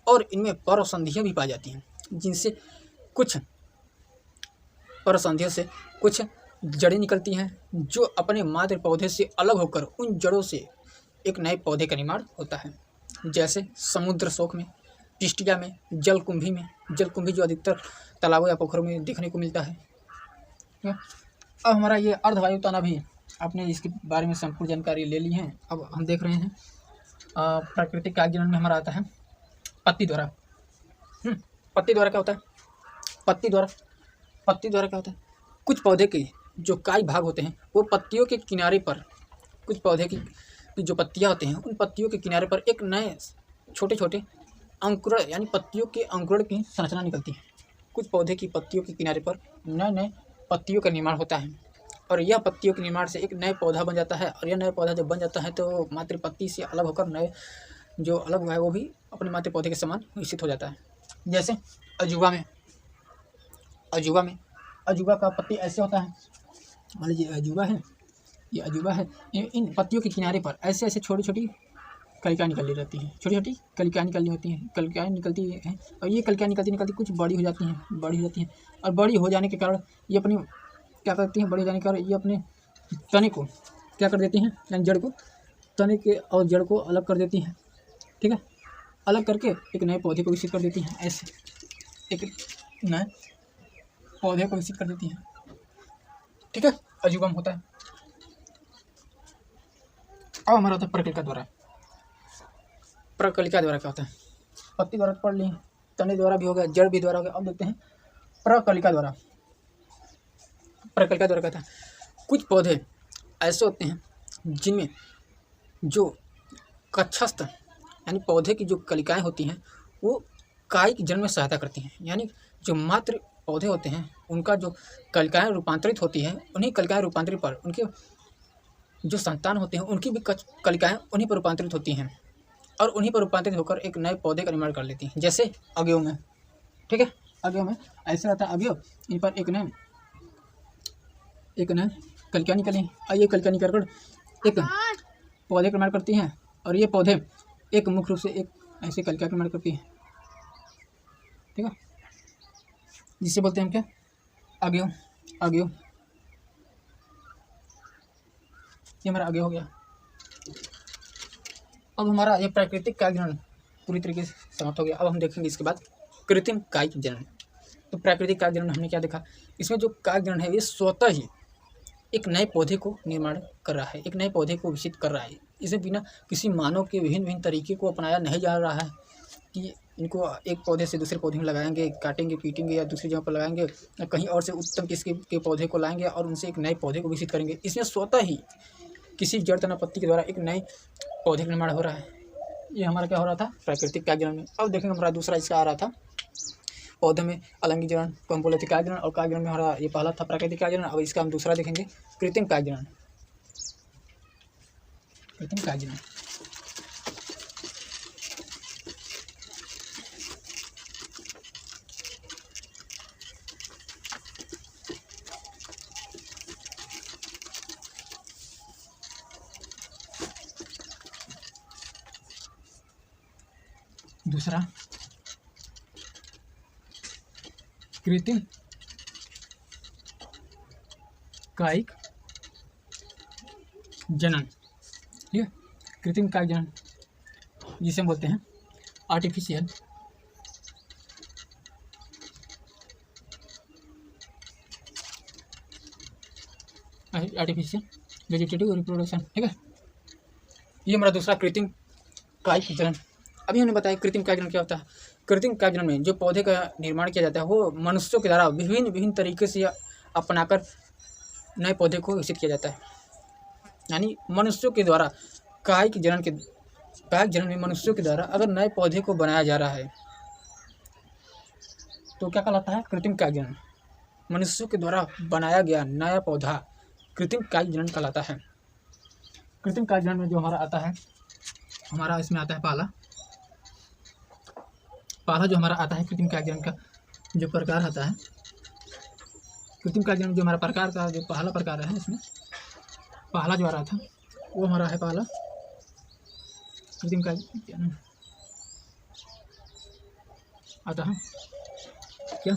और इनमें पर्वसंधियाँ भी पाई जाती हैं, जिनसे कुछ पर्वसंधियों से कुछ जड़ें निकलती हैं जो अपने मातृ पौधे से अलग होकर उन जड़ों से एक नए पौधे का निर्माण होता है, जैसे समुद्र शोक में, पिस्टिया में, जलकुंभी में, जलकुंभी जो अधिकतर तालाबों या पोखरों में देखने को मिलता है। अब हमारा ये अर्धवायु तना भी आपने इसके बारे में संपूर्ण जानकारी ले ली है। अब हम देख रहे हैं प्राकृतिक काव्य में हमारा आता है पत्ती द्वारा। पत्ती द्वारा क्या होता है, पत्ती द्वारा क्या होता है, कुछ पौधे के जो काई भाग होते हैं वो पत्तियों के किनारे पर, कुछ पौधे की जो पत्तियां होते हैं उन पत्तियों के किनारे पर एक नए छोटे छोटे अंकुरण यानी पत्तियों के अंकुरण की संरचना निकलती है। कुछ पौधे की पत्तियों के किनारे पर नए नए पत्तियों का निर्माण होता है और यह पत्तियों के निर्माण से एक नए पौधा बन जाता है और यह नया पौधा जब बन जाता है तो मातृ पत्ती से अलग होकर नए जो अलग हुआ है वो भी अपने मातृ पौधे के समान विकसित हो जाता है। जैसे अजूबा में, अजूबा का पत्ती ऐसे होता है, मान लीजिए अजूबा है, ये अजूबा है, इन पत्तियों के किनारे पर ऐसे ऐसे छोटी छोटी कलिकाएँ निकली रहती हैं, छोटी छोटी कलिकाएँ निकली होती हैं, कलिकाएँ निकलती हैं और ये कलिकाएँ निकलती कुछ बड़ी हो जाती हैं और बड़ी हो जाने के कारण ये अपनी क्या करती हैं, बड़ी हो जाने के कारण ये अपने तने को क्या कर देती हैं, यानी जड़ को, तने के और जड़ को अलग कर देती हैं, ठीक है, अलग करके एक नए पौधे को विकसित कर देती हैं। ऐसे एक नए पौधे को विकसित कर देती हैं, ठीक है, अजूबा में होता है। अब हमारा होता है प्रकलिका द्वारा। प्रकलिका द्वारा क्या होता है, पत्ती द्वारा पढ़ ली, तने द्वारा भी हो गया, जड़ भी द्वारा हो गया। अब देखते हैं प्रकलिका द्वारा। प्रकलिका द्वारा क्या होता है, कुछ पौधे ऐसे होते हैं जिनमें जो कक्षस्थ यानी पौधे की जो कलिकाएँ होती हैं वो काई के जन्म में सहायता करती हैं, यानी जो मात्र पौधे होते हैं उनका जो कलिकाएँ रूपांतरित होती हैं, उन्हीं कलिकाएँ रूपांतरित पर उनके जो संतान होते हैं उनकी भी कलिकाएँ उन्हीं पर रूपांतरित होती हैं और उन्हीं पर रूपांतरित होकर एक नए पौधे का निर्माण कर लेती हैं। जैसे अवयव में, ठीक है, अवयव में ऐसे रहता है अवयव, इन पर एक नए कलिकाएँ निकली और ये कलिकाएँ निकल कर एक पौधे का निर्माण करती हैं और ये पौधे एक मुख्य रूप से एक ऐसे कलिका का निर्माण करती है, ठीक है, जिसे बोलते हैं हम क्या, अवयव। अवयव ये हमारा अवयव हो गया। अब हमारा ये प्राकृतिक कायिक जनन पूरी तरीके से समाप्त हो गया। अब हम देखेंगे इसके बाद कृत्रिम कायिक जनन। तो प्राकृतिक कायिक जनन हमने क्या देखा, इसमें जो कायिक जनन है ये स्वतः ही एक नए पौधे को निर्माण कर रहा है, एक नए पौधे को विकसित कर रहा है। इसे बिना किसी मानव के विभिन्न विभिन्न तरीके को अपनाया नहीं जा रहा है कि इनको एक पौधे से दूसरे पौधे में लगाएंगे, काटेंगे, पीटेंगे या दूसरी जगह पर लगाएंगे या कहीं और से उत्तम किस्म के पौधे को लाएंगे और उनसे एक नए पौधे को विकसित करेंगे। इसमें स्वतः ही किसी जड़ तना पत्ती के द्वारा एक नए पौधे का निर्माण हो रहा है। ये हमारा क्या हो रहा था, प्राकृतिक कायिक जनन में। अब देखेंगे हमारा दूसरा इसका आ रहा था पौधे में अलैंगिक जनन को हम बोले थे कायिक जनन, और कायिक जनन में हमारा ये पहला था प्राकृतिक कायिक जनन। अब इसका हम दूसरा देखेंगे कृत्रिम कायिक जनन। कृत्रिम कायिक जनन दूसरा कृत्रिम कायिक जनन, ठीक है, कृत्रिम कायिक जनन जिसे हम बोलते हैं आर्टिफिशियल वेजिटेटिव रिप्रोडक्शन, ठीक है। ये हमारा दूसरा कृत्रिम कायिक जनन। अभी हमने बताया कृत्रिम कायिक जनन क्या होता है। कृत्रिम कायिक जनन में जो पौधे का निर्माण किया जाता है वो मनुष्यों के द्वारा विभिन्न विभिन्न तरीके से अपनाकर नए पौधे को विकसित किया जाता है। यानी मनुष्यों के द्वारा कायिक जनन में मनुष्यों के द्वारा अगर नए पौधे को बनाया जा रहा है तो क्या कहलाता है, कृत्रिम कायिक जनन। मनुष्यों के द्वारा बनाया गया नया पौधा कृत्रिम कायिक जनन कहलाता है। कृत्रिम कायिक जनन में जो हमारा आता है, हमारा इसमें आता है पहला जो हमारा आता है कृत्रिम कायिक जनन का जो प्रकार आता है, कृत्रिम कायिक जनन जो हमारा प्रकार का जो पहला प्रकार है, इसमें पहला जो आ रहा था वो हमारा है पहला कृत्रिम कायिक जनन आता है क्या,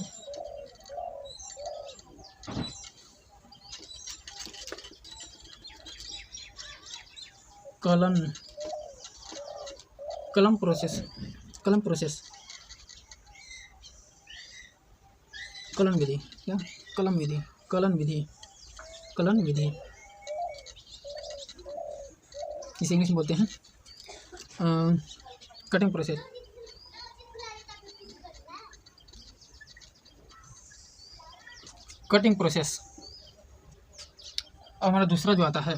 कलम प्रोसेस कलन विधि, क्या कलन विधि इसे इंग्लिश में बोलते हैं कटिंग प्रोसेस। Cutting process. और हमारा दूसरा जो आता है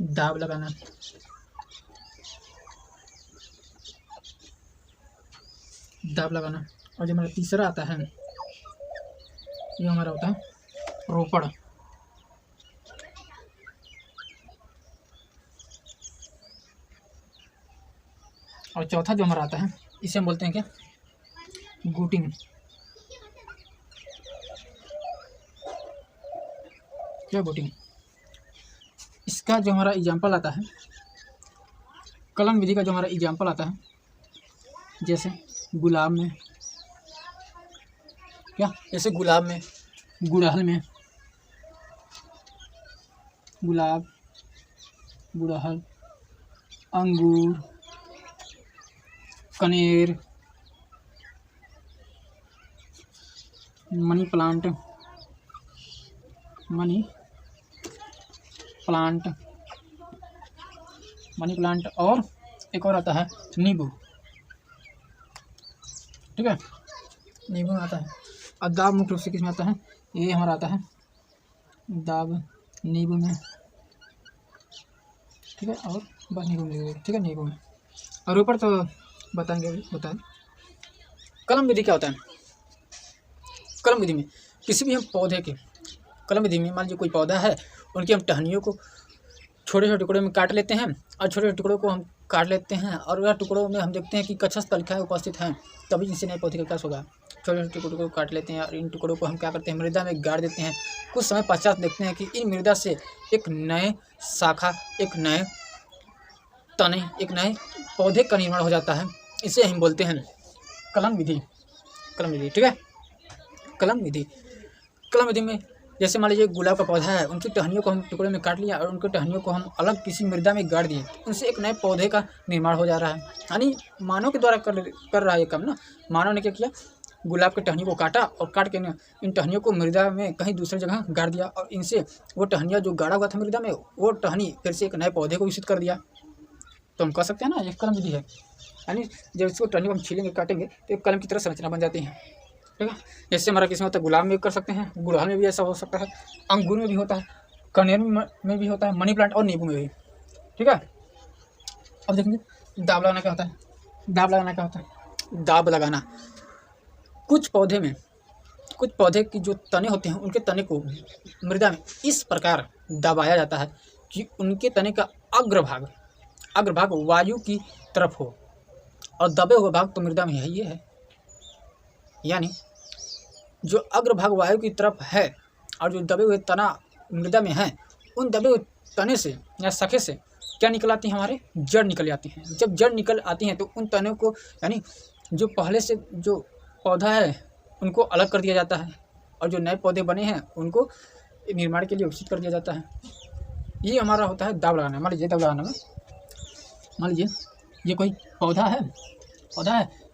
दाब लगाना, और जो हमारा तीसरा आता है ये हमारा होता है रोपड़। और चौथा जो हमारा आता है इसे हम बोलते हैं क्या, गूटिंग। क्या गूटिंग। इसका जो हमारा एग्जाम्पल आता है, कलन विधि का जो हमारा एग्जाम्पल आता है, जैसे गुलाब में क्या, जैसे गुलाब में, गुड़हल में, गुलाब, गुड़हल, अंगूर, कनेर, मनी प्लांट और एक और आता है नींबू, ठीक है, नींबू में आता है। और दाब मुख्य रूप से किसमें आता है, ये हमारा आता है दाब नींबू में, ठीक है, और बस नींबू में, ठीक है, नींबू में। और ऊपर तो बताएंगे अभी होता है। कलम विधि क्या होता है, कलम विधि में किसी भी हम पौधे के कलम विधि में मान लीजिए कोई पौधा है, उनकी हम टहनियों को छोटे छोटे टुकड़ों में काट लेते हैं और छोटे छोटे टुकड़ों को हम काट लेते हैं और वह टुकड़ों में हम देखते हैं कि कच्छस तलिकाएँ उपस्थित हैं, तभी इनसे नए पौधे का विकास होगा। छोटे छोटे टुकड़ों को काट लेते हैं और इन टुकड़ों को हम क्या करते हैं, मृदा में गाड़ देते हैं। कुछ समय पश्चात देखते हैं कि इन मृदा से एक नए शाखा, एक नए तने, एक नए पौधे का निर्माण हो जाता है। इसे हम बोलते हैं कलम विधि। कलम विधि, ठीक है। कलम विधि, कलम विधि में जैसे मान लीजिए गुलाब का पौधा है, उनकी टहनियों को हम टुकड़े में काट लिया और उनकी टहनियों को हम अलग किसी मृदा में गाड़ दिए, उनसे एक नए पौधे का निर्माण हो जा रहा है। यानी मानव के द्वारा कर रहा है ये काम ना। मानव ने क्या किया, गुलाब की टहनी को काटा और काट के इन टहनियों को मृदा में कहीं दूसरी जगह गाड़ दिया और इनसे वो टहनियाँ जो गाड़ा हुआ था मृदा में, वो टहनी फिर से एक नए पौधे को विकसित कर दिया। तो हम कह सकते हैं ना ये कलम विधि है। यानी जब इसको टहनी को हम छीलेंगे, काटेंगे तो एक कलम की तरह संरचना बन जाती है, ठीक है। जैसे हमारा किस्म होता है गुलाब में भी कर सकते हैं, गुड़हल में भी ऐसा हो सकता है, अंगूर में भी होता है, कनेर में भी होता है, मनी प्लांट और नींबू में भी, ठीक है। अब देखेंगे दाब लगाना क्या होता है। दाब लगाना क्या होता है, दाब लगाना कुछ पौधे में, कुछ पौधे की जो तने होते हैं, उनके तने को मृदा में इस प्रकार दबाया जाता है कि उनके तने का अग्रभाग वायु की तरफ हो और दबे हुए भाग तो मृदा में है ये है। यानी जो अग्रभाग वायु की तरफ है और जो दबे हुए तना मृदा में है, उन दबे हुए तने से या शाखे से क्या निकल आती है, हमारे जड़ निकल आती हैं। जब जड़ निकल आती हैं तो उन तनों को, यानी जो पहले से जो पौधा है उनको अलग कर दिया जाता है और जो नए पौधे बने हैं उनको निर्माण के लिए विकसित कर दिया जाता है। ये हमारा होता है दाब लगाना। मान लीजिए दाब लगाना में, मान लीजिए ये कोई पौधा है,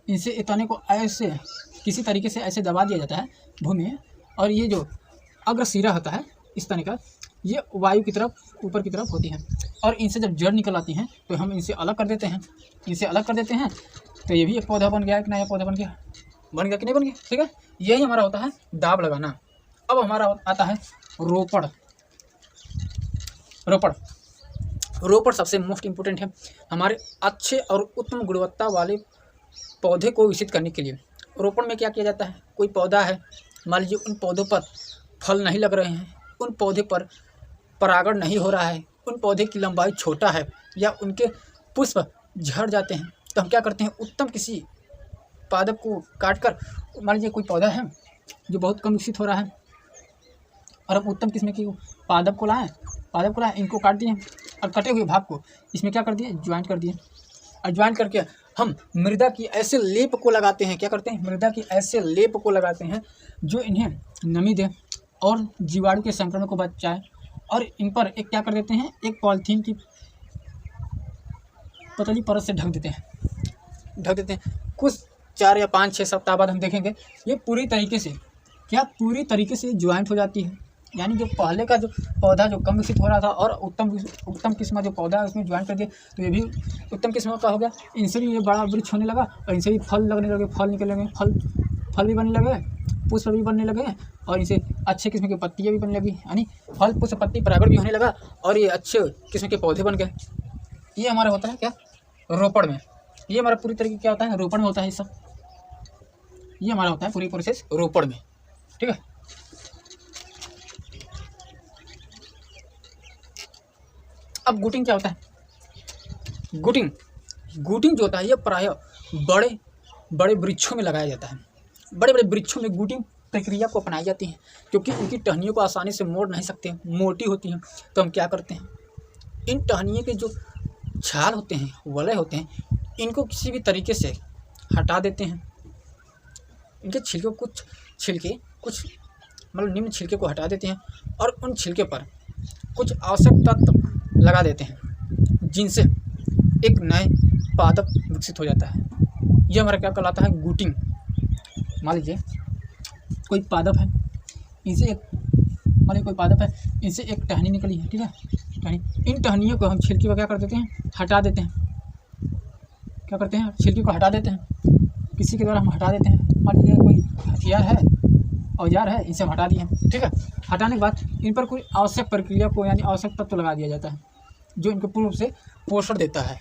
इनसे तने को ऐसे किसी तरीके से ऐसे दबा दिया जाता है भूमि में, और ये जो अग्रसिरा होता है इस तने का, ये वायु की तरफ, ऊपर की तरफ होती है और इनसे जब जड़ निकल आती हैं तो हम इनसे अलग कर देते हैं। तो ये भी एक पौधा बन गया, एक नया पौधा बन गया कि नहीं बन गया, ठीक है। यही हमारा होता है दाब लगाना। अब हमारा आता है रोपण। रोपण सबसे मोस्ट इम्पोर्टेंट है हमारे अच्छे और उत्तम गुणवत्ता वाले पौधे को विकसित करने के लिए। रोपण में क्या किया जाता है, कोई पौधा है, मान लीजिए उन पौधों पर फल नहीं लग रहे हैं, उन पौधे पर परागण नहीं हो रहा है, उन पौधे की लंबाई छोटा है या उनके पुष्प झड़ जाते हैं, तो हम क्या करते हैं, उत्तम किसी पादप को काटकर, मान लीजिए कोई पौधा है जो बहुत कम विकसित हो रहा है और हम उत्तम किस्म की पादप को लाएँ, इनको काट दिए और कटे हुए भाग को इसमें क्या कर दिए, ज्वाइंट कर दिए और ज्वाइंट करके हम मृदा की ऐसे लेप को लगाते हैं। क्या करते हैं, मृदा की ऐसे लेप को लगाते हैं जो इन्हें नमी दे और जीवाणु के संक्रमण को बचाए, और इन पर एक क्या कर देते हैं, एक पॉलीथीन की पतली परत से ढक देते हैं। कुछ 4 या 5-6 सप्ताह बाद हम देखेंगे ये पूरी तरीके से ज्वाइंट हो जाती है। यानी जो पहले का जो पौधा जो कम विकसित हो रहा था और उत्तम किस्म जो पौधा है उसमें ज्वाइंट कर दिया, तो ये भी उत्तम किस्म का हो गया। इनसे भी ये बड़ा वृक्ष होने लगा और इनसे भी फल लगने लगे, फल निकलने लगे, फल भी बनने लगे, पुष्प भी बनने लगे और इनसे अच्छे किस्म की पत्तियाँ भी बनने लगी। यानी फल, पुष्प, पत्ती, परागण भी होने लगा और ये अच्छे किस्म के पौधे बन गए। ये हमारा होता है क्या, रोपण में। ये हमारा पूरी तरीके क्या होता है, रोपण में होता है ये सब। ये हमारा होता है पूरी प्रोसेस रोपण में, ठीक है। अब गुटिंग क्या होता है, गुटिंग जो होता है ये प्रायः बड़े वृक्षों में लगाया जाता है। बड़े वृक्षों में गुटिंग प्रक्रिया को अपनाई जाती है क्योंकि उनकी टहनियों को आसानी से मोड़ नहीं सकते, मोटी होती हैं। तो हम क्या करते हैं, इन टहनियों के जो छाल होते हैं, वलय होते हैं, इनको किसी भी तरीके से हटा देते हैं। इनके छिलके कुछ मतलब निम्न छिलके को हटा देते हैं और उन छिलके पर कुछ आवश्यक तत्व लगा देते हैं जिनसे एक नए पादप विकसित हो जाता है। ये हमारा क्या कहलाता है, गुटिंग। मान लीजिए कोई पादप है, इनसे एक टहनी निकली है, ठीक है, टहनी। इन टहनियों को हम छिलके को क्या कर देते हैं, हटा देते हैं। क्या करते हैं, छिलके को हटा देते हैं, किसी के द्वारा हम हटा देते हैं। मान लीजिए कोई हथियार है, औजार है, इनसे हम हटा दिए, ठीक है। हटाने के बाद इन पर कोई आवश्यक प्रक्रिया को यानी आवश्यक तत्व लगा दिया जाता है जो इनको पूर्ण रूप से पोषण देता है।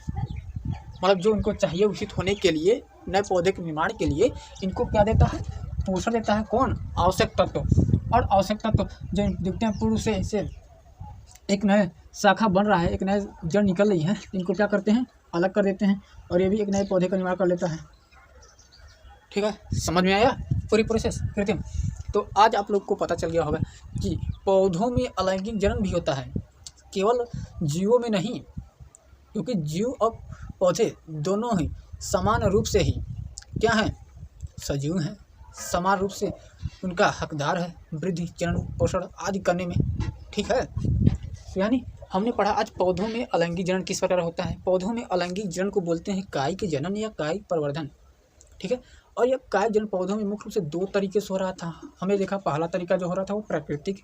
मतलब जो इनको चाहिए विकसित होने के लिए, नए पौधे के निर्माण के लिए इनको क्या देता है, पोषण देता है कौन? आवश्यक तत्व। और आवश्यक तत्व जो दिखते हैं पूर्व से इसे एक नए शाखा बन रहा है, एक नए जड़ निकल रही है, इनको क्या करते हैं? अलग कर देते हैं और ये भी एक नए पौधे का निर्माण कर लेता है। ठीक है, समझ में आया पूरी प्रोसेस कृत्रिम? तो आज आप लोग को पता चल गया होगा कि पौधों में अलैंगिक जनन भी होता है, केवल जीवों में नहीं, क्योंकि जीव और पौधे दोनों ही समान रूप से ही क्या हैं? सजीव हैं, समान रूप से उनका हकदार है वृद्धि, जनन, पोषण आदि करने में। ठीक है, यानी हमने पढ़ा आज पौधों में अलैंगिक जनन किस प्रकार होता है। पौधों में अलैंगिक जनन को बोलते हैं कायिक जनन या कायिक प्रवर्धन। ठीक है, और यह कायिक जनन पौधों में मुख्य रूप से दो तरीके से हो रहा था। हमने देखा पहला तरीका जो हो रहा था वो प्राकृतिक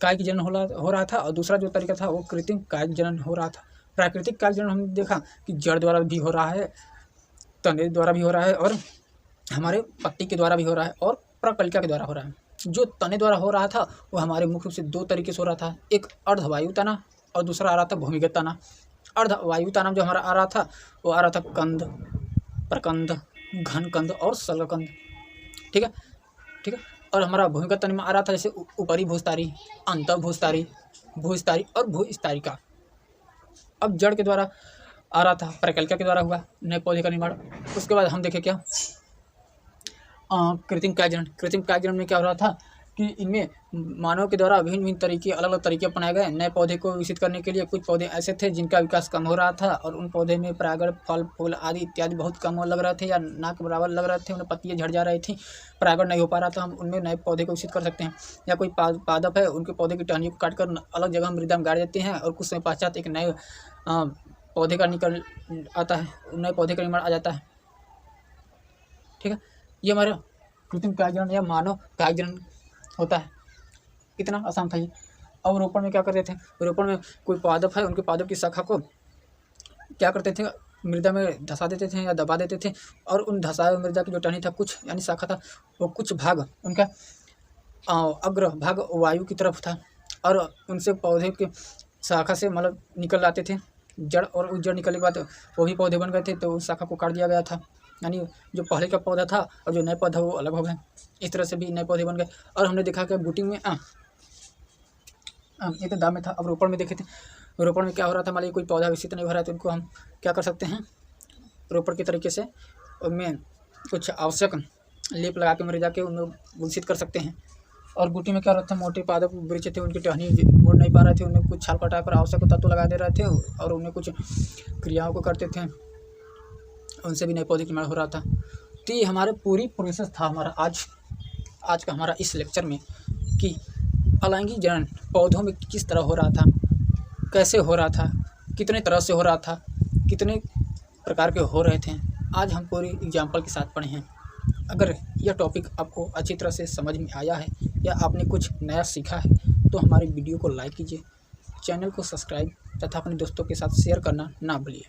कायिक जनन हो रहा था, और दूसरा जो तरीका था वो कृत्रिम कायिक जनन हो रहा था। प्राकृतिक कायिक जनन हमने देखा कि जड़ द्वारा भी हो रहा है, तने द्वारा भी हो रहा है, और हमारे पत्ती के द्वारा भी हो रहा है, और प्रकलिका के द्वारा हो रहा है। जो तने द्वारा हो रहा था वो हमारे मुख्य रूप से दो तरीके से हो रहा था, एक अर्धवायु तना और दूसरा आ रहा था भूमिगत तना। अर्धवायु तना जो हमारा आ रहा था वो आ रहा था कंद, प्रकंद, घनकंद और शलगकंद। ठीक है, ठीक है, और हमारा भूमिगत तन में आ रहा था जैसे ऊपरी भूस्तारी, अंतःभूस्तारी, भूस्तारी और भूस्तारिका। अब जड़ के द्वारा आ रहा था, प्रकलिका के द्वारा हुआ नए पौधे का निर्माण। उसके बाद हम देखें क्या कृत्रिम कायिक जनन। कृत्रिम कायिक जनन में क्या हो रहा था कि इनमें मानव के द्वारा भिन्न भिन्न तरीके, अलग अलग तरीके अपनाए गए नए पौधे को विकसित करने के लिए। कुछ पौधे ऐसे थे जिनका विकास कम हो रहा था और उन पौधे में परागण, फल, फूल आदि इत्यादि बहुत कम लग रहे थे या ना के बराबर लग रहे थे, उन्हें पत्तियाँ झड़ जा रही थी, परागण नहीं हो पा रहा था। हम उनमें नए पौधे को विकसित कर सकते हैं। या कोई पादप है, उनके पौधे की टहनियों को काटकर अलग जगह मृदा में गाड़ देते हैं और कुछ समय पश्चात एक नए पौधे का निकल आता है, नए पौधे का निर्माण आ जाता है। ठीक है, ये हमारा कृत्रिम कायिक जनन या मानव कायिक जनन होता है। कितना आसान था ये। अब रोपण में क्या करते थे? रोपण में कोई पादप है, उनके पादप की शाखा को क्या करते थे? मृदा में धंसा देते थे या दबा देते थे, और उन धंसाए हुए मृदा की जो टहनी था, कुछ यानी शाखा था, वो कुछ भाग उनका अग्र भाग वायु की तरफ था, और उनसे पौधे के शाखा से मतलब निकल आते थे जड़, और उस जड़ निकलने के बाद वो भी पौधे बन गए थे, तो उस शाखा को काट दिया गया था। यानी जो पहले का पौधा था और जो नए पौधा वो अलग हो गए। इस तरह से भी नए पौधे बन गए। और हमने देखा कि बूटिंग में ये तो दाम में था। अब रोपण में देखे थे, रोपण में क्या हो रहा था? मान लीजिए कोई पौधा विकसित नहीं हो रहा है, तो उनको हम क्या कर सकते हैं? रोपण के तरीके से उनमें कुछ आवश्यक लेप लगा के मृदा के उन्हें विकसित कर सकते हैं। और बूटी में क्या हो रहा था? मोटे पादप वृक्ष थे, उनकी टहनी मुड़ नहीं पा रहे थे, उनमें कुछ छाल कटा कर आवश्यक तत्व लगा दे रहे थे और उनमें कुछ क्रियाओं को करते थे, उनसे भी नए पौधे का निर्माण हो रहा था। तो ये हमारे पूरी प्रोसेस था हमारा आज का हमारा इस लेक्चर में कि अलैंगिक जनन पौधों में किस तरह हो रहा था, कैसे हो रहा था, कितने तरह से हो रहा था, कितने प्रकार के हो रहे थे। आज हम पूरी एग्जाम्पल के साथ पढ़े हैं। अगर यह टॉपिक आपको अच्छी तरह से समझ में आया है या आपने कुछ नया सीखा है तो हमारी वीडियो को लाइक कीजिए, चैनल को सब्सक्राइब तथा अपने दोस्तों के साथ शेयर करना ना भूलिए।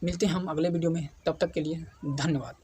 मिलते हैं हम अगले वीडियो में, तब तक के लिए धन्यवाद।